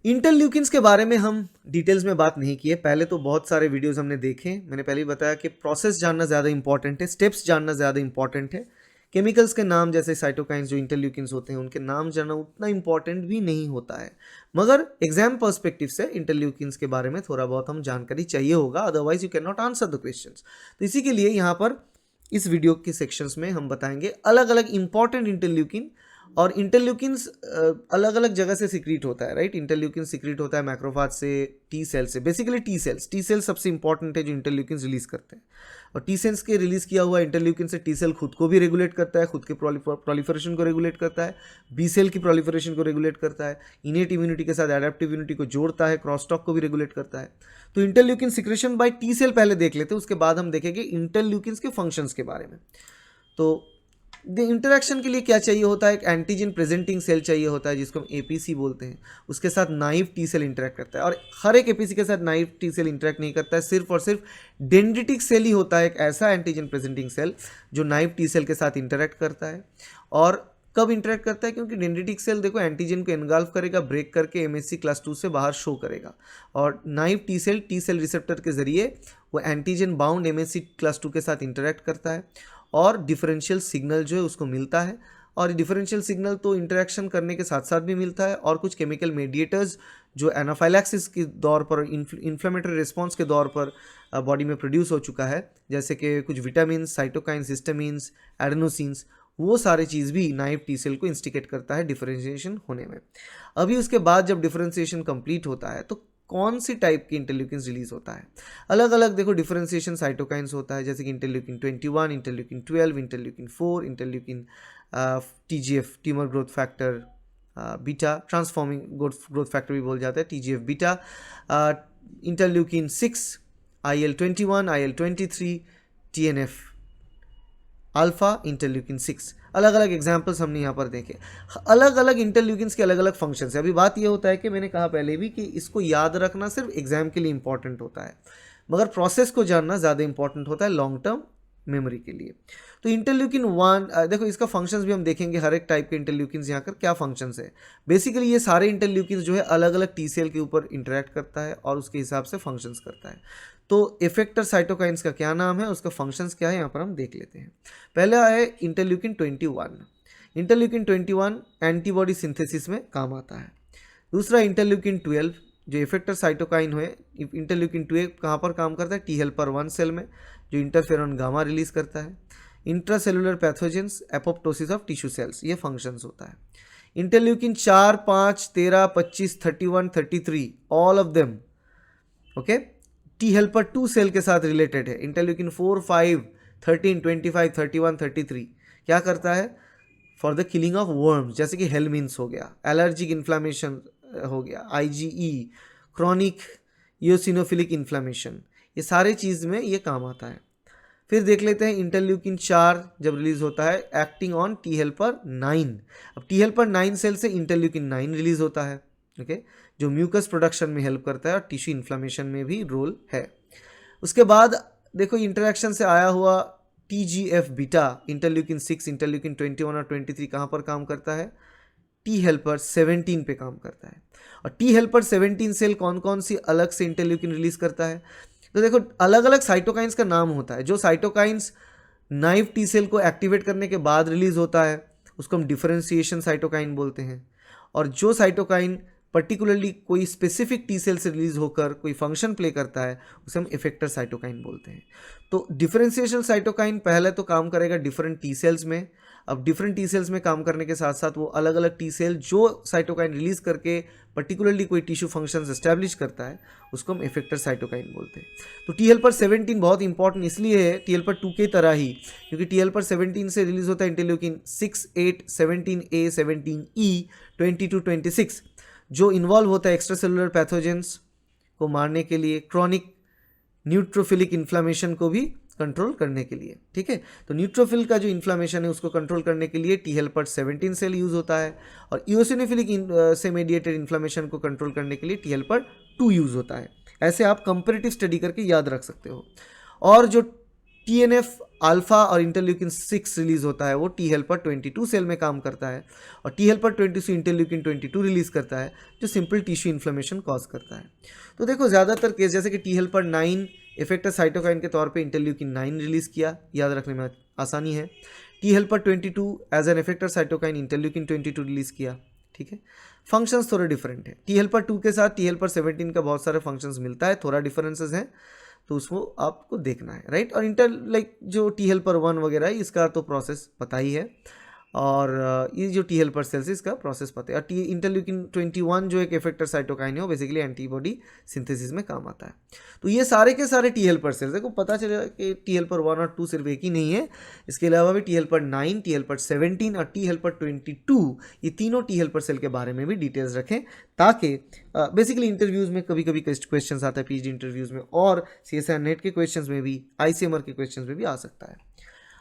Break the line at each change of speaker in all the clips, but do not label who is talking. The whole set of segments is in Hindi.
इंटरल्यूकिन्स के बारे में हम डिटेल्स में बात नहीं किए, पहले तो बहुत सारे वीडियोस हमने देखे। मैंने पहले ही बताया कि प्रोसेस जानना ज़्यादा इंपॉर्टेंट है, स्टेप्स जानना ज़्यादा इंपॉर्टेंट है। केमिकल्स के नाम जैसे साइटोकाइंस जो इंटरल्यूकिन्स होते हैं उनके नाम जानना उतना इंपॉर्टेंट भी नहीं होता है, मगर एग्जाम पर्सपेक्टिव से इंटरल्यूकिन्स के बारे में थोड़ा बहुत हम जानकारी चाहिए होगा, otherwise you can not answer the questions. तो इसी के लिए यहाँ पर इस वीडियो के सेक्शंस में हम बताएंगे अलग अलग इंपॉर्टेंट इंटरल्यूकिन। और इंटरल्यूकिन्स अलग अलग जगह से सिक्रीट होता है, राइट। इंटरल्यूकिन सिक्रीट होता है मैक्रोफाज से, टी सेल से, बेसिकली टी सेल्स सबसे इंपॉर्टेंट है जो इंटरल्यूकिन्स रिलीज करते हैं। और टी सेल्स के रिलीज किया हुआ इंटरल्यूकिन से टी सेल खुद को भी रेगुलेट करता है, खुद के प्रोलिफरेशन को रेगुलेट करता है, बी सेल की प्रोलिफरेशन को रेगुलेट करता है, इनेट इम्यूनिटी के साथ एडेप्टिव इम्यूनिटी को जोड़ता है, क्रॉसटॉक को भी रेगुलेट करता है। तो interleukin secretion by T cell पहले देख लेते हैं, उसके बाद हम देखेंगे इंटरल्यूकिन्स के फंक्शंस के बारे में। तो इंटरेक्शन के लिए क्या चाहिए होता है, एक एंटीजन प्रेजेंटिंग सेल चाहिए होता है जिसको हम एपीसी बोलते हैं, उसके साथ नाइव टी सेल इंटरेक्ट करता है। और हर एक एपीसी के साथ नाइव टी सेल इंटरेक्ट नहीं करता है, सिर्फ और सिर्फ डेंड्रिटिक सेल ही होता है एक ऐसा एंटीजन प्रेजेंटिंग सेल जो नाइव टी सेल के साथ इंटरेक्ट करता है। और कब इंटरेक्ट करता है, क्योंकि डेंड्रिटिक सेल देखो एंटीजन को एनगाल्फ करेगा, ब्रेक करके एमएससी क्लास 2 से बाहर शो करेगा, और नाइव टी सेल रिसेप्टर के जरिए वो एंटीजन बाउंड एमएससी क्लास 2 के साथ इंटरेक्ट करता है और डिफरेंशियल सिग्नल जो है उसको मिलता है। और डिफरेंशियल सिग्नल तो इंटरेक्शन करने के साथ साथ भी मिलता है, और कुछ केमिकल मेडिएटर्स जो एनाफाइलैक्सिस के दौर पर, इन्फ्लेमेटरी रिस्पॉन्स के दौर पर बॉडी में प्रोड्यूस हो चुका है, जैसे कि कुछ विटामिन, साइटोकाइन, हिस्टामिन्स, एडेनोसिन्स, वो सारी चीज़ भी नाइव टी सेल को इंस्टिकेट करता है डिफरेंशिएशन होने में। अभी उसके बाद जब डिफरेंशिएशन कंप्लीट होता है तो कौन सी टाइप की इंटरल्यूकिन्स रिलीज होता है, अलग अलग देखो डिफरेंशिएशन साइटोकाइंस होता है, जैसे कि interleukin 21, interleukin 12, interleukin 4, interleukin TGF, tumour growth factor beta, transforming growth factor भी बोल जाता है, TGF beta, interleukin 6, IL-21, IL-23, TNF alpha, interleukin 6। अलग अलग एग्जाम्पल्स हमने यहाँ पर देखे। अलग अलग इंटरल्यूकिन्स के अलग अलग फंक्शंस है। अभी बात ये होता है कि मैंने कहा पहले भी कि इसको याद रखना सिर्फ एग्जाम के लिए इंपॉर्टेंट होता है, मगर प्रोसेस को जानना ज़्यादा इंपॉर्टेंट होता है लॉन्ग टर्म मेमोरी के लिए। तो इंटरल्यूकिन 1 देखो इसका फंक्शंस भी हम देखेंगे, हर एक टाइप के इंटरल्यूकिन्स यहाँ कर क्या फंक्शंस है। बेसिकली ये सारे इंटरल्यूकिन्स जो है अलग अलग टी सेल के ऊपर इंटरेक्ट करता है और उसके हिसाब से फंक्शंस करता है। तो इफेक्टर साइटोकाइंस का क्या नाम है, उसका फंक्शंस क्या है, यहाँ पर हम देख लेते हैं। पहला है इंटरल्यूकिन 21। इंटरल्यूकिन 21 एंटीबॉडी सिंथेसिस में काम आता है। दूसरा इंटरल्यूकिन 12 जो इफेक्टर साइटोकाइन है। इंटरल्यूकिन 12 कहाँ पर काम करता है, टी हेल्पर 1 सेल में, जो इंटरफेरॉन गामा रिलीज करता है। Intracellular pathogens, apoptosis of tissue cells, ये फंक्शंस होता है। Interleukin 4, 5, 13, 25, 31, 33 all of them okay T helper 2 cell के साथ रिलेटेड है। इंटरल्यूकिन 4, 5, 13, 25, 31, 33 क्या करता है, for the killing of worms, जैसे कि हेलमिन्स हो गया, एलर्जिक इन्फ्लामेशन हो गया, IgE, क्रॉनिक ईओसिनोफिलिक इन्फ्लामेशन, ये सारे चीज़ में ये काम आता है। फिर देख लेते हैं इंटरल्यूकिन 4 जब रिलीज होता है एक्टिंग ऑन टी हेल्पर 9। अब टी हेल्पर 9 सेल से इंटरल्यूकिन 9 रिलीज होता है, ओके, जो म्यूकस प्रोडक्शन में हेल्प करता है और टिश्यू इन्फ्लामेशन में भी रोल है। उसके बाद देखो इंटरेक्शन से आया हुआ TGF बीटा, इंटरल्यूकिन 6, इंटरल्यूकिन 21 और 23 कहाँ पर काम करता है, टी हेल्पर 17 पे काम करता है। और टी हेल्पर 17 सेल कौन कौन सी अलग से इंटरल्यूकिन रिलीज करता है, तो देखो अलग अलग साइटोकाइंस का नाम होता है। जो साइटोकाइंस नाइव टी सेल को एक्टिवेट करने के बाद रिलीज होता है उसको हम डिफरेंशिएशन साइटोकाइन बोलते हैं, और जो साइटोकाइन पर्टिकुलरली कोई स्पेसिफिक टी सेल से रिलीज होकर कोई फंक्शन प्ले करता है उसे हम इफेक्टर साइटोकाइन बोलते हैं। तो डिफरेंशिएशन साइटोकाइन पहले तो काम करेगा डिफरेंट टी सेल्स में। अब डिफरेंट टी सेल्स में काम करने के साथ साथ वो अलग अलग टी सेल जो साइटोकाइन रिलीज करके पर्टिकुलरली कोई टिश्यू फंक्शंस एस्टैब्लिश करता है उसको हम इफेक्टर साइटोकाइन बोलते हैं। तो टी हेल्पर 17 बहुत इंपॉर्टेंट इसलिए है टी हेल्पर 2 की तरह ही, क्योंकि टी हेल्पर 17 से रिलीज होता है इंटरल्यूकिन 6, 8, 17A, 17E, 22, 26, जो इन्वॉल्व होता है एक्स्ट्रा सेलुलर पैथोजेंस को मारने के लिए, क्रॉनिक न्यूट्रोफिलिक इन्फ्लामेशन को भी कंट्रोल करने के लिए। ठीक है, तो न्यूट्रोफिल का जो इन्फ्लामेशन है उसको कंट्रोल करने के लिए टी हेल्पर 17 सेल यूज होता है, और इओसिनोफिलिक से मेडिएटेड इन्फ्लामेशन को कंट्रोल करने के लिए टी हेल्पर 2 यूज होता है। ऐसे आप कंपेरेटिव स्टडी करके याद रख सकते हो। और जो TNF अल्फा और इंटरल्यूकिन 6 रिलीज होता है, वो टी हेल्पर 22 सेल में काम करता है, और टी हेल्पर 22 इंटरल्यूकिन 22 रिलीज करता है जो सिंपल टिश्यू इन्फ्लेमेशन कॉज करता है। तो देखो ज़्यादातर केस जैसे कि टी हेल्पर 9 इफेक्टर साइटोकाइन के तौर पे इंटरल्यूकिन 9 रिलीज किया, याद रखने में आसानी है। T helper 22 as an effector cytokine interleukin 22 release किया, ठीक है। फंक्शंस थोड़े डिफरेंट है, टी हेल्पर 2 के साथ टी हेल्पर 17 का बहुत सारे फंक्शंस मिलता है, थोड़ा डिफरेंसेस हैं, तो उसको आपको देखना है, राइट। और जो टी हेल्पर 1 वगैरह है इसका तो प्रोसेस पता ही है, और ये जो टी हेल्पर सेल्स है इसका प्रोसेस पता है। और इंटरल्यूकिन 21 जो एक इफेक्टर साइटोकाइन है वो बेसिकली एंटीबॉडी सिंथेसिस में काम आता है। तो ये सारे के सारे टी हेल्पर सेल्स है, को पता चलेगा कि टी हेल्पर 1 और 2 सिर्फ एक ही नहीं है, इसके अलावा भी टी हेल्पर 9, टी हेल्पर 17 और टी हेल्पर 22 ये तीनों टी हेल्पर सेल के बारे में भी डिटेल्स रखें, ताकि बेसिकली इंटरव्यूज़ में कभी कभी क्वेश्चन आता है, PhD इंटरव्यूज़ में और CSIR नेट के क्वेश्चन में भी, ICMR के क्वेश्चन में भी आ सकता है।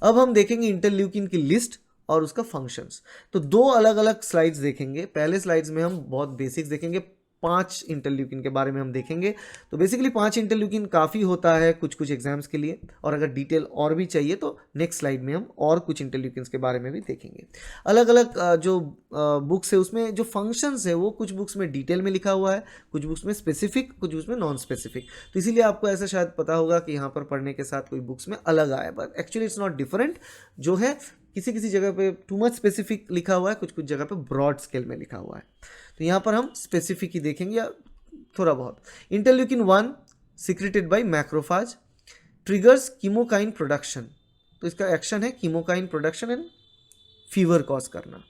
अब हम देखेंगे इंटरल्यूकिन की लिस्ट और उसका फंक्शंस। तो 2 अलग अलग स्लाइड्स देखेंगे। पहले स्लाइड्स में हम बहुत बेसिक्स देखेंगे, 5 इंटरल्यूकिन के बारे में हम देखेंगे। तो बेसिकली 5 इंटरल्यूकिन काफ़ी होता है कुछ कुछ एग्जाम्स के लिए, और अगर डिटेल और भी चाहिए तो नेक्स्ट स्लाइड में हम और कुछ इंटरल्यूकिन्स के बारे में भी देखेंगे। अलग अलग जो बुक्स है उसमें जो फंक्शंस है वो कुछ बुक्स में डिटेल में लिखा हुआ है, कुछ बुक्स में स्पेसिफिक, कुछ बुक्स में नॉन स्पेसिफिक। तो इसीलिए आपको ऐसा शायद पता होगा कि यहाँ पर पढ़ने के साथ कोई बुक्स में अलग आया, but actually it's not different. जो है किसी किसी जगह पे टू मच स्पेसिफिक लिखा हुआ है, कुछ कुछ जगह पे ब्रॉड स्केल में लिखा हुआ है। तो यहाँ पर हम स्पेसिफिक ही देखेंगे या थोड़ा बहुत। Interleukin 1 secreted by macrophage triggers chemokine production, तो इसका एक्शन है chemokine production and fever cause करना।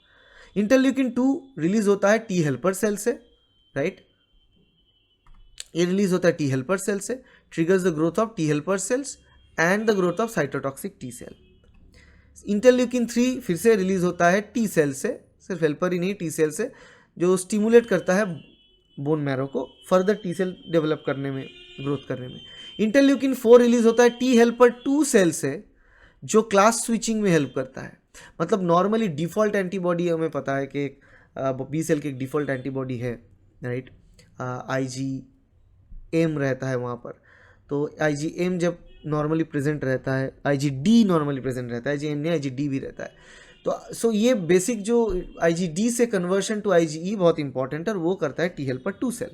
इंटरल्यूकिन 2 रिलीज होता है टी हेल्पर सेल से, राइट, ये रिलीज होता है टी हेल्पर सेल से, triggers the growth of T helper cells and the growth of cytotoxic T cell. Interleukin 3 फिर से रिलीज होता है टी सेल से, सिर्फ हेल्पर ही नहीं टी सेल से, जो स्टिमुलेट करता है बोन मैरो को फर्दर टी सेल डेवलप करने में, ग्रोथ करने में। इंटरल्यूकिन 4 रिलीज होता है टी हेल्पर 2 सेल से, जो क्लास स्विचिंग में हेल्प करता है। मतलब नॉर्मली डिफ़ॉल्ट एंटीबॉडी हमें पता है कि बी सेल की एक डिफ़ॉल्ट एंटीबॉडी है, राइट, IgM रहता है वहाँ पर। तो IgM जब नॉर्मली प्रेजेंट रहता है, IgD नॉर्मली प्रेजेंट रहता है, IgM नहीं IgD भी रहता है। तो सो ये बेसिक जो IgD से कन्वर्शन टू IgE बहुत इंपॉर्टेंट है, और वो करता है T helper 2 cell.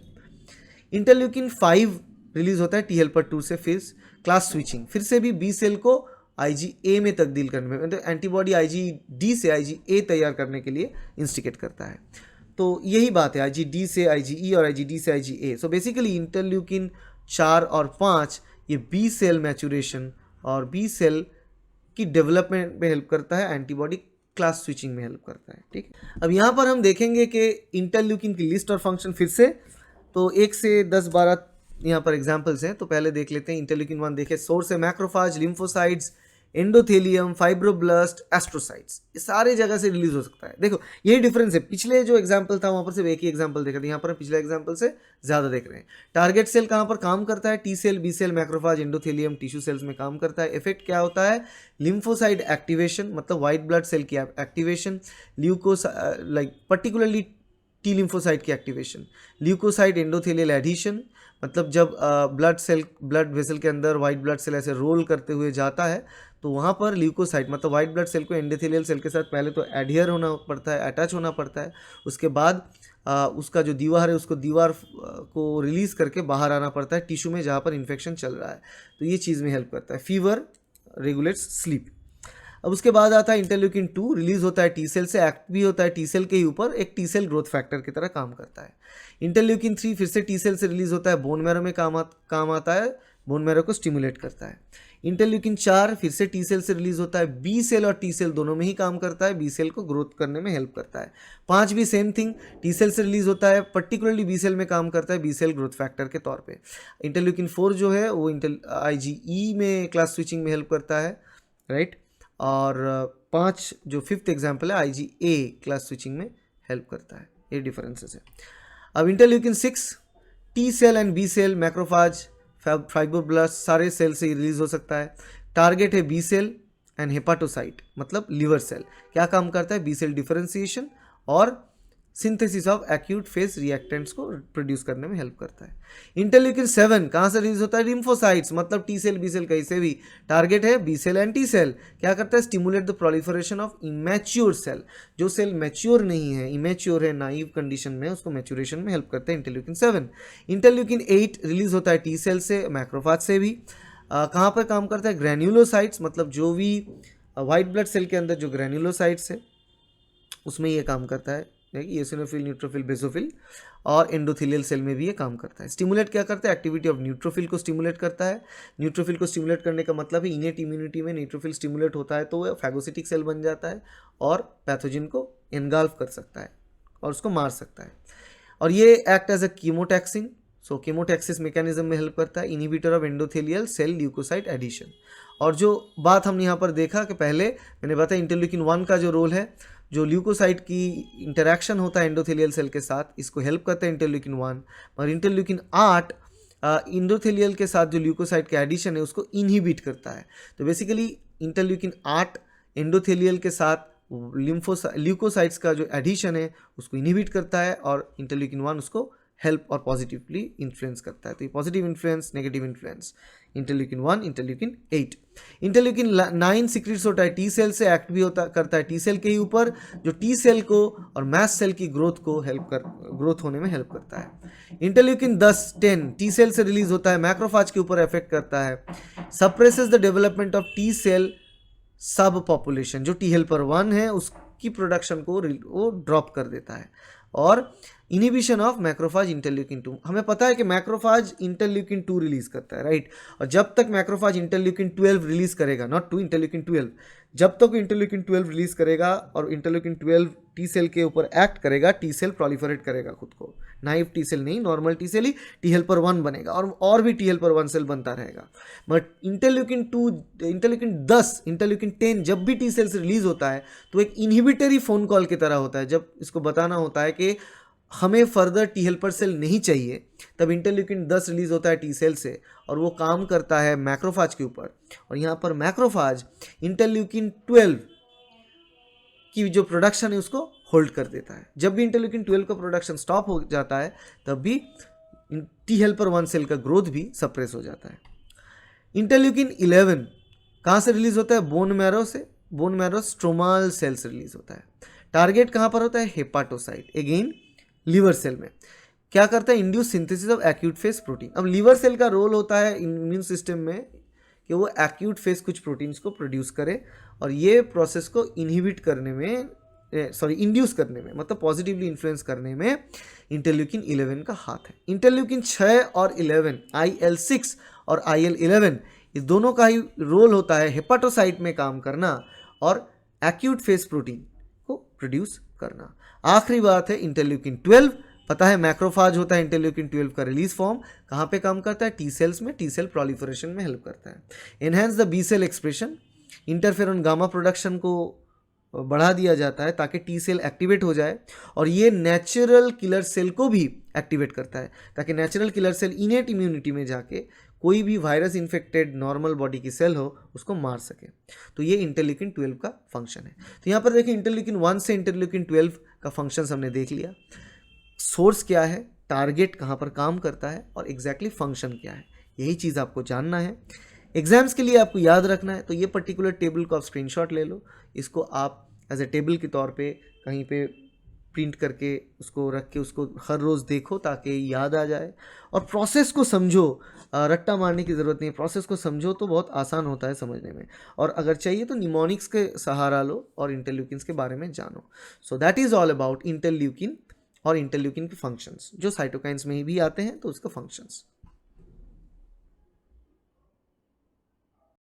Interleukin 5 release होता है टी हेल्पर 2 से, फिर क्लास स्विचिंग, फिर से भी बी सेल को IgA में तब्दील करने में, मतलब एंटीबॉडी IgD से IgA तैयार करने के लिए इंस्टिगेट करता है। तो यही बात है, IgD से IgE और IgD से IgA। सो बेसिकली इंटरल्यूकिन 4 और 5 ये बी सेल मैचुरेशन और बी सेल की डेवलपमेंट में हेल्प करता है, एंटीबॉडी क्लास स्विचिंग में हेल्प करता है, ठीक। अब यहाँ पर हम देखेंगे कि इंटरल्यूकिन की लिस्ट और फंक्शन फिर से, तो 1 से 10-12 यहाँ पर एग्जाम्पल्स हैं। तो पहले देख लेते हैं इंटरल्यूकिन 1, देखे सोर्स है macrophage, lymphocytes, endothelium, fibroblast, astrocytes, ये सारे जगह से रिलीज हो सकता है। देखो यही डिफरेंस है, पिछले जो एग्जांपल था वहाँ पर सिर्फ एक ही एग्जांपल देखा था, यहाँ पर पिछले एग्जांपल से ज़्यादा देख रहे हैं। टारगेट सेल कहाँ पर काम करता है, T cell, B cell, macrophage, endothelium, tissue cells में काम करता है। इफेक्ट क्या होता है, लिम्फोसाइड एक्टिवेशन, मतलब वाइट ब्लड सेल की activation, like particularly T lymphocyte की एक्टिवेशन, ल्यूकोसाइड एंडोथेलियल एडिशन, मतलब जब ब्लड वेसल के अंदर वाइट ब्लड सेल ऐसे रोल करते हुए जाता है तो वहाँ पर ल्यूकोसाइट, मतलब वाइट ब्लड सेल को एंडोथेलियल सेल के साथ पहले तो एडहियर होना पड़ता है, अटैच होना पड़ता है, उसके बाद उसका जो दीवार है उसको दीवार को रिलीज़ करके बाहर आना पड़ता है टिश्यू में जहाँ पर इन्फेक्शन चल रहा है। तो ये चीज़ में हेल्प करता है। Fever regulates sleep. अब उसके बाद आता है इंटरल्यूकिन 2, रिलीज होता है टी सेल से, एक्ट भी होता है टी सेल के ही ऊपर, एक टी सेल ग्रोथ फैक्टर की तरह काम करता है। इंटरल्यूकिन 3 फिर से टी सेल से रिलीज होता है, बोन मैरो में काम आता है, बोन मैरो को स्टिमुलेट करता है। इंटरल्यूकिन 4 फिर से टी सेल से रिलीज होता है, बी सेल और टी सेल दोनों में ही काम करता है, बी सेल को ग्रोथ करने में हेल्प करता है। 5 भी सेम थिंग, टी सेल से रिलीज होता है, पर्टिकुलरली बी सेल में काम करता है, बी सेल ग्रोथ फैक्टर के तौर पे। इंटरल्यूकिन 4 जो है वो IgE में क्लास स्विचिंग में हेल्प करता है, राइट। और 5 जो 5th एग्जाम्पल है IgA क्लास स्विचिंग में हेल्प करता है। ये डिफरेंसेस है। अब interleukin 6 T cell and B cell, macrophage, fibroblast सारे सेल से रिलीज हो सकता है। टारगेट है बी सेल एंड हेपाटोसाइट, मतलब लिवर सेल। क्या काम करता है, बी सेल डिफरेंशिएशन और synthesis of acute phase reactants को प्रोड्यूस करने में हेल्प करता है। इंटरल्यूकिन 7 कहाँ से रिलीज होता है? लिम्फोसाइट्स, मतलब टी सेल बी सेल कहीं से भी, टारगेट है B cell and T cell. क्या करता है? Stimulate the proliferation of immature cell, जो सेल मैच्योर नहीं है, इमेच्योर है, नाइव कंडीशन में, उसको मैच्योरेशन में हेल्प करता है इंटरल्यूकिन 7। इंटरल्यूकिन 8 रिलीज होता है टी सेल से, मैक्रोफाज से भी। कहाँ पर काम करता है? ग्रैन्युलोसाइट्स, मतलब जो भी वाइट ब्लड सेल के अंदर जो ग्रैन्युलोसाइट्स है उसमें ये काम करता है, एसिनोफिल, न्यूट्रोफिल, बेसोफिल, और एंडोथेलियल सेल में भी ये काम करता है। स्टिमुलेट क्या करता है? एक्टिविटी ऑफ न्यूट्रोफिल को स्टिमुलेट करता है। न्यूट्रोफिल को स्टिमुलेट करने का मतलब है इनेट इम्यूनिटी में न्यूट्रोफिल स्टिमुलेट होता है तो वो फैगोसिटिक सेल बन जाता है और पैथोजन को एनगाल्फ कर सकता है और उसको मार सकता है। और ये act as a chemotaxin, so chemotaxis mechanism में हेल्प करता है। Inhibitor of endothelial cell leukocyte adhesion. और जो बात हमने यहाँ पर देखा कि पहले मैंने बताया इंटरल्यूकिन 1 का जो रोल है, जो ल्यूकोसाइट की इंटरैक्शन होता है एंडोथेलियल सेल के साथ, इसको हेल्प करता है इंटरल्यूकिन 1। और इंटरल्यूकिन 8 एंडोथेलियल के साथ जो ल्यूकोसाइट का एडिशन है उसको इनहिबिट करता है। तो बेसिकली इंटरल्यूकिन 8 एंडोथेलियल के साथ ल्यूकोसाइट्स का जो एडिशन है उसको इनहिबिट करता है और इंटरल्यूकिन 1 उसको हेल्प और पॉजिटिवली इन्फ्लुएंस करता है। तो ये positive influence, negative influence, interleukin 1, interleukin 8। Interleukin 9 secrets होता है टी सेल से, एक्ट भी होता करता है टी सेल के ही ऊपर, जो टी सेल को और मैस्ट सेल की ग्रोथ होने में हेल्प करता है। इंटरल्यूकिन 10 टी सेल से रिलीज होता है, मैक्रोफाज के ऊपर इफेक्ट करता है, suppresses the development of T cell subpopulation, जो टी हेल्पर 1 है उसकी प्रोडक्शन को वो ड्रॉप कर देता है। और इनिबिशन ऑफ मैक्रोफाज इंटरल्यूकिन 2, हमें पता है कि मैक्रोफाज इंटरल्यूकिन 2 रिलीज करता है, राइट। और जब तक मैक्रोफाज इंटरल्यूकिन 12 रिलीज करेगा, नॉट 2, इंटरल्यूकिन 12, जब तक इंटरल्यूकिन 12 रिलीज करेगा और इंटरल्यूकिन 12 टी सेल के ऊपर एक्ट करेगा, टी सेल प्रोलिफरेट करेगा खुद को, नाइव टी सेल नहीं, नॉर्मल टी सेल ही टी हेल्पर 1 बनेगा और भी टी हेल्पर 1 सेल बनता रहेगा। बट इंटरल्यूकिन 10, इंटरल्यूकिन 10 जब भी टी सेल से रिलीज होता है तो एक इनहिबिटरी फोन कॉल की तरह होता है। जब इसको बताना होता है कि हमें फर्दर टी हेल्पर सेल नहीं चाहिए, तब इंटरल्यूकिन 10 रिलीज होता है टी सेल से और वो काम करता है मैक्रोफाज के ऊपर। और यहाँ पर मैक्रोफाज इंटरल्यूकिन 12 की जो प्रोडक्शन है उसको होल्ड कर देता है। जब भी इंटरल्यूकिन 12 का प्रोडक्शन स्टॉप हो जाता है तब भी टी हेल्पर 1 सेल का ग्रोथ भी सप्रेस हो जाता है। इंटरल्यूकिन 11 कहाँ से रिलीज होता है? बोन मैरो से, बोन मैरो स्ट्रोमाल सेल से रिलीज होता है। टारगेट कहाँ पर होता है? हेपाटोसाइट, अगेन लीवर सेल में। क्या करता है? Induce synthesis of acute phase protein. अब लीवर सेल का रोल होता है इम्यून सिस्टम में कि वो एक्यूट फेज कुछ प्रोटीन्स को प्रोड्यूस करे और ये प्रोसेस को इनहिबिट करने में, इंड्यूस करने में, मतलब पॉजिटिवली इन्फ्लुएंस करने में इंटरल्यूकिन 11 का हाथ है। इंटरल्यूकिन 6 और 11, IL-6 और IL-11, इस दोनों का ही रोल होता है हेपाटोसाइट में काम करना और एक्यूट फेज प्रोटीन को प्रोड्यूस करना। आखिरी बात है इंटरल्यूकिन 12, पता है मैक्रोफाज होता है इंटरल्यूकिन 12 का रिलीज फॉर्म, कहाँ पे काम करता है? टी सेल्स में, टी सेल प्रोलिफरेशन में हेल्प करता है। Enhance the B cell expression, interferon gamma production को बढ़ा दिया जाता है ताकि टी सेल एक्टिवेट हो जाए और ये नेचुरल किलर सेल को भी एक्टिवेट करता है ताकि natural killer cell innate immunity में जाके कोई भी वायरस इन्फेक्टेड नॉर्मल बॉडी की सेल हो उसको मार सके। तो ये इंटरल्यूकिन 12 का फंक्शन है। तो यहाँ पर देखिए इंटरल्यूकिन 1 से इंटरल्यूकिन 12 का फंक्शन हमने देख लिया। सोर्स क्या है, टारगेट कहाँ पर काम करता है और एग्जैक्टली फंक्शन क्या है, यही चीज़ आपको जानना है। एग्जाम्स के लिए आपको याद रखना है तो ये पर्टिकुलर टेबल को आप स्क्रीनशॉट ले लो, इसको आप एज ए टेबल के तौर पे कहीं पे प्रिंट करके उसको रख के उसको हर रोज़ देखो ताकि याद आ जाए और प्रोसेस को समझो। रट्टा मारने की ज़रूरत नहीं है, प्रोसेस को समझो तो बहुत आसान होता है समझने में। और अगर चाहिए तो निमोनिक्स के सहारा लो और इंटरल्यूकिन्स के बारे में जानो। So that is all about interleukin और इंटरल्यूकिन के फंक्शंस जो साइटोकाइंस में ही भी आते हैं, तो उसका फंक्शंस।